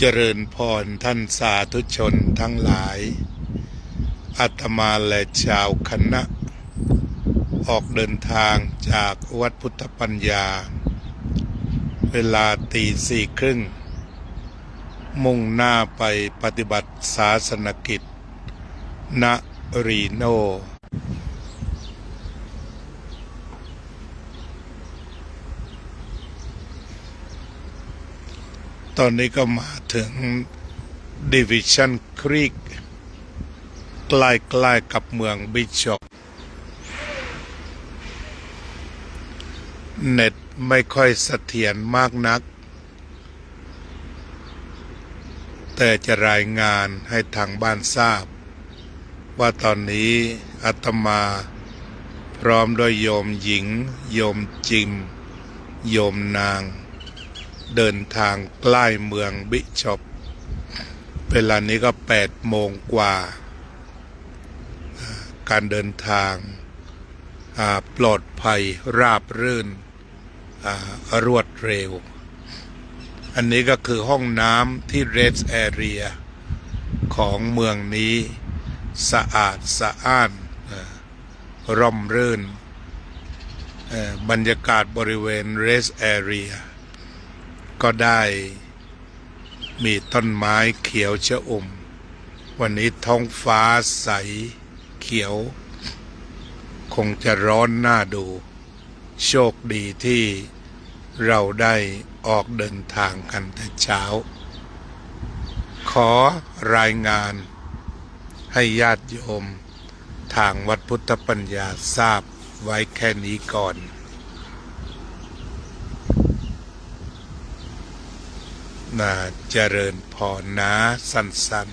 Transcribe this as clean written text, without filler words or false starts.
เจริญพรท่านสาธุชนทั้งหลายอาตมาและชาวคณะออกเดินทางจากวัดพุทธปัญญาเวลาตี 4:30มุ่งหน้าไปปฏิบัติศาสนกิจณรีโนตอนนี้ก็มาถึง Division Creek ใกล้ๆกับเมืองบิชอปเน็ตไม่ค่อยเสถียรมากนักแต่จะรายงานให้ทางบ้านทราบว่าตอนนี้อาตมาพร้อมด้วยโยมหญิงโยมจิมโยมนางเดินทางใกล้เมืองบิชอปเวลานี้ก็8 โมงกว่าการเดินทางปลอดภัยราบรื่นรวดเร็วอันนี้ก็คือห้องน้ำที่ Rest Area ของเมืองนี้สะอาดสะอ้านร่มรื่นบรรยากาศบริเวณ Rest Area ก็ได้มีต้นไม้เขียวชอุ่มวันนี้ท้องฟ้าใสเขียวคงจะร้อนน่าดูโชคดีที่เราได้ออกเดินทางกันแต่เช้าขอรายงานให้ญาติโยมทางวัดพุทธปัญญาทราบไว้แค่นี้ก่อนน่าเจริญพรนะสั้นๆ